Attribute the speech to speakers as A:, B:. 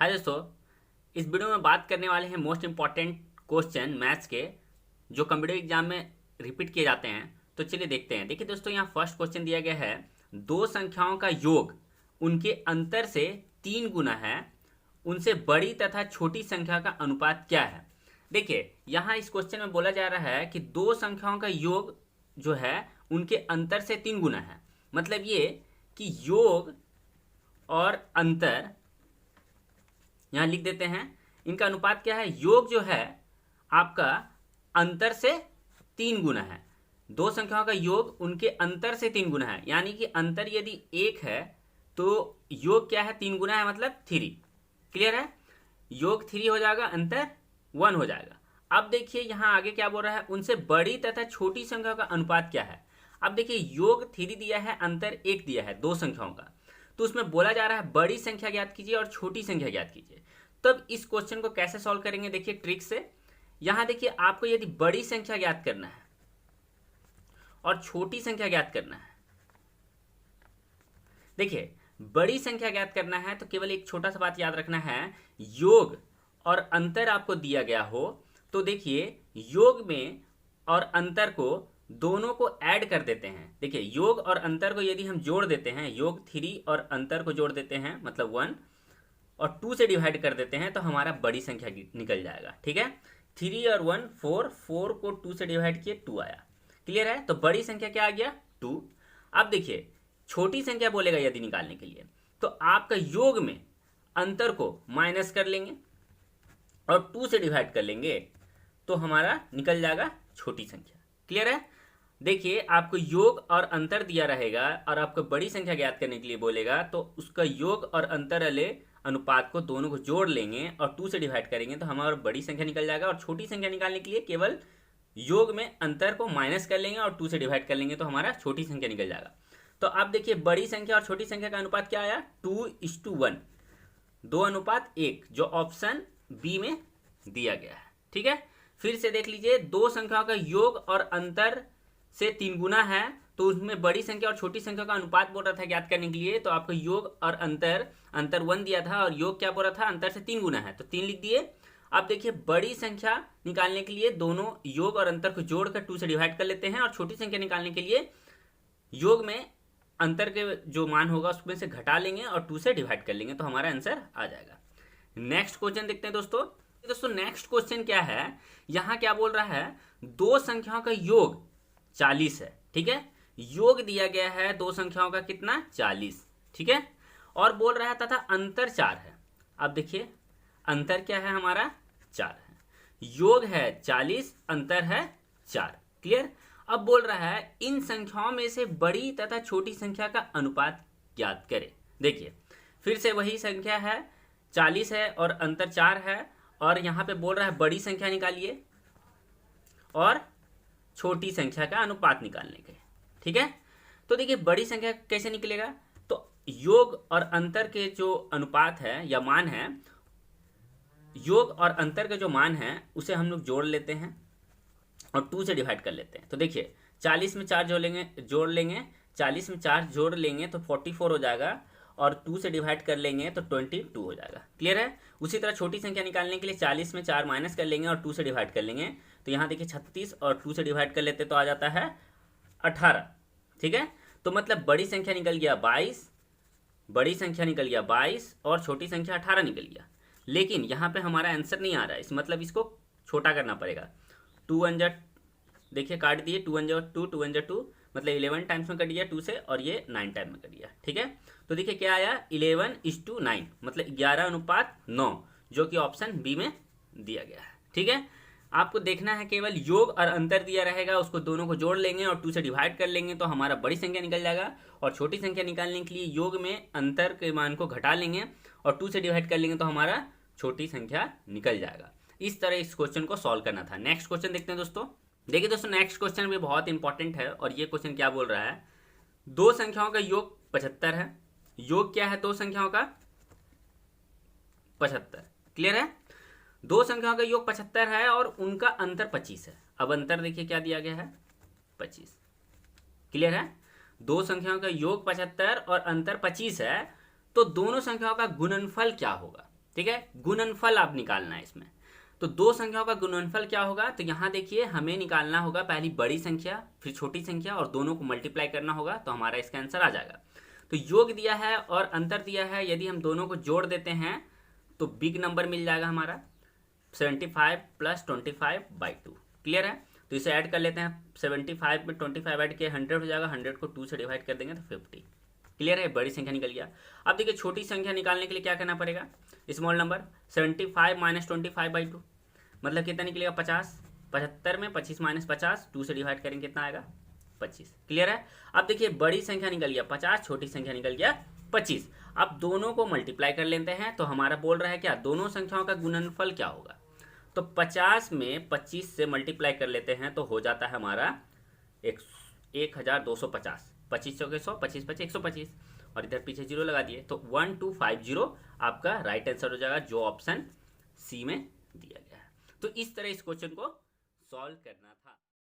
A: हाय दोस्तों, इस वीडियो में बात करने वाले हैं मोस्ट इंपॉर्टेंट क्वेश्चन मैथ्स के जो कंप्यूटर एग्जाम में रिपीट किए जाते हैं। तो चलिए देखते हैं। देखिए दोस्तों, यहाँ फर्स्ट क्वेश्चन दिया गया है, दो संख्याओं का योग उनके अंतर से 3 गुना है, उनसे बड़ी तथा छोटी संख्या का अनुपात क्या है। देखिए यहाँ इस क्वेश्चन में बोला जा रहा है कि दो संख्याओं का योग जो है उनके अंतर से 3 गुना है। मतलब ये कि योग और अंतर यहां लिख देते हैं, इनका अनुपात क्या है। योग जो है आपका अंतर से 3 गुना है। दो संख्याओं का योग उनके अंतर से 3 गुना है, यानी कि अंतर यदि 1 है तो योग क्या है, 3 गुना है, मतलब 3। क्लियर है। योग 3 हो जाएगा, अंतर 1 हो जाएगा। अब देखिए यहाँ आगे क्या बोल रहा है, उनसे बड़ी तथा छोटी संख्या का अनुपात क्या है। अब देखिए योग 3 दिया है, अंतर 1 दिया है दो संख्याओं का, तो उसमें बोला जा रहा है बड़ी संख्या ज्ञात कीजिए और छोटी संख्या ज्ञात कीजिए। तब इस क्वेश्चन को कैसे सॉल्व करेंगे, देखिए ट्रिक से। यहां देखिए आपको यदि बड़ी संख्या ज्ञात करना है और छोटी संख्या ज्ञात करना है, देखिए बड़ी संख्या ज्ञात करना है तो केवल एक छोटा सा बात याद रखना है, योग और अंतर आपको दिया गया हो तो देखिए योग में और अंतर को दोनों को ऐड कर देते हैं। देखिए योग और अंतर को यदि हम जोड़ देते हैं, योग 3 और अंतर को जोड़ देते हैं मतलब 1, और 2 से डिवाइड कर देते हैं तो हमारा बड़ी संख्या निकल जाएगा। ठीक है, 3 और 1 4, 4 को 2 से डिवाइड किए 2 आया। क्लियर है। तो बड़ी संख्या क्या आ गया, 2। अब देखिए छोटी संख्या बोलेगा यदि निकालने के लिए, तो आपका योग में अंतर को माइनस कर लेंगे और 2 से डिवाइड कर लेंगे तो हमारा निकल जाएगा छोटी संख्या। क्लियर है। देखिए आपको योग और अंतर दिया रहेगा और आपको बड़ी संख्या ज्ञात करने के लिए बोलेगा, तो उसका योग और अंतर वाले अनुपात को दोनों को जोड़ लेंगे और 2 से डिवाइड करेंगे तो हमारा बड़ी संख्या निकल जाएगा। और छोटी संख्या निकालने के लिए केवल योग में अंतर को माइनस कर लेंगे और 2 से डिवाइड कर लेंगे तो हमारा छोटी संख्या निकल जाएगा। तो अब देखिए बड़ी संख्या और छोटी संख्या का अनुपात क्या आया, 2:1, 2:1, जो ऑप्शन बी में दिया गया है। ठीक है, फिर से देख लीजिए, दो संख्याओं का योग और अंतर से 3 गुना है तो उसमें बड़ी संख्या और छोटी संख्या का अनुपात बोल रहा था ज्ञात करने के लिए, तो आपको योग और अंतर 1 दिया था और योग क्या बोल रहा था, अंतर से 3 गुना है तो 3 लिख दिए। अब देखिए बड़ी संख्या निकालने के लिए दोनों योग और अंतर को जोड़कर 2 से डिवाइड कर लेते हैं और छोटी संख्या निकालने के लिए योग में अंतर के जो मान होगा उसमें से घटा लेंगे और 2 से डिवाइड कर लेंगे तो हमारा आंसर आ जाएगा। नेक्स्ट क्वेश्चन देखते हैं दोस्तों नेक्स्ट क्वेश्चन क्या है, यहां क्या बोल रहा है, दो संख्याओं का योग 40 है। ठीक है, योग दिया गया है दो संख्याओं का कितना, 40। ठीक है, और बोल रहा है तथा अंतर 4 है। अब देखिए अंतर क्या है, हमारा 4 है, योग है 40, अंतर है 4। क्लियर। अब बोल रहा है इन संख्याओं में से बड़ी तथा छोटी संख्या का अनुपात ज्ञात करें। देखिए फिर से वही संख्या है, 40 है और अंतर 4 है, और यहां पे बोल रहा है बड़ी संख्या निकालिए और छोटी संख्या का अनुपात निकालने के। ठीक है, तो देखिए बड़ी संख्या कैसे निकलेगा, तो योग और अंतर के जो अनुपात है या मान है, योग और अंतर के जो मान है उसे हम लोग जोड़ लेते हैं और 2 से डिवाइड कर लेते हैं। तो देखिए 40 में 4 जोड़ लेंगे 40 में 4 जोड़ लेंगे तो 44 हो जाएगा और 2 से डिवाइड कर लेंगे तो 22 हो जाएगा। क्लियर है। उसी तरह छोटी संख्या निकालने के लिए 40 में 4 माइनस कर लेंगे और 2 से डिवाइड कर लेंगे तो यहाँ देखिए 36 और 2 से डिवाइड कर लेते तो आ जाता है 18। ठीक है, तो मतलब बड़ी संख्या निकल गया 22, बड़ी संख्या निकल गया 22 और छोटी संख्या 18 निकल गया। लेकिन यहाँ पे हमारा आंसर नहीं आ रहा है, इस मतलब इसको छोटा करना पड़ेगा। 2 1 जा, देखिए काट दिए, 2 1 जा 2, 2 1 जा 2, मतलब 11 टाइम्स में कट दिया 2 से, और ये 9 टाइम में कट दिया। ठीक है, तो देखिए क्या आया, 11:9, मतलब 11:9, जो कि ऑप्शन बी में दिया गया है। ठीक है, आपको देखना है केवल योग और अंतर दिया रहेगा, उसको दोनों को जोड़ लेंगे और 2 से डिवाइड कर लेंगे तो हमारा बड़ी संख्या निकल जाएगा, और छोटी संख्या निकालने के लिए योग में अंतर के मान को घटा लेंगे और 2 से डिवाइड कर लेंगे तो हमारा छोटी संख्या निकल जाएगा। इस तरह इस क्वेश्चन को सॉल्व करना था। नेक्स्ट क्वेश्चन देखते हैं दोस्तों। देखिए दोस्तों नेक्स्ट क्वेश्चन भी बहुत इंपॉर्टेंट है, और ये क्वेश्चन क्या बोल रहा है, दो संख्याओं का योग 75 है। योग क्या है, दो संख्याओं का 75। क्लियर है, दो संख्याओं का योग 75 है और उनका अंतर 25 है। अब अंतर देखिए क्या दिया गया है, 25। क्लियर है, दो संख्याओं का योग 75 और अंतर 25 है, तो दोनों संख्याओं का गुणनफल क्या होगा। ठीक है, गुणनफल आप निकालना है इसमें। तो दो संख्याओं का गुणनफल क्या होगा, तो यहाँ देखिए हमें निकालना होगा पहली बड़ी संख्या फिर छोटी संख्या और दोनों को मल्टीप्लाई करना होगा, तो हमारा इसका आंसर आ जाएगा। तो योग दिया है और अंतर दिया है, यदि हम दोनों को जोड़ देते हैं तो बिग नंबर मिल जाएगा हमारा 75 + 25/2। क्लियर है, तो इसे ऐड कर लेते हैं। 75 में 25 ऐड किया 100 हो जाएगा, 100 को 2 से डिवाइड कर देंगे तो 50। क्लियर है, बड़ी संख्या निकल गया। अब देखिए छोटी संख्या निकालने के लिए क्या करना पड़ेगा, स्मॉल नंबर 75 - 25/2 मतलब कितना निकलेगा 50। 75 में 25 - 50 2 से डिवाइड करेंगे कितना आएगा 25। क्लियर है, अब देखिए बड़ी संख्या निकल गया 50, छोटी संख्या निकल गया 25। अब दोनों को मल्टीप्लाई कर लेते हैं, तो हमारा बोल रहा है क्या, दोनों संख्याओं का गुणनफल क्या होगा। तो 50 में 25 से मल्टीप्लाई कर लेते हैं तो हो जाता है हमारा 1250। 25 चौके 100, 25 25 125 और इधर पीछे जीरो लगा दिए, तो 1250 आपका राइट आंसर हो जाएगा, जो ऑप्शन सी में दिया गया है। तो इस तरह इस क्वेश्चन को सॉल्व करना था।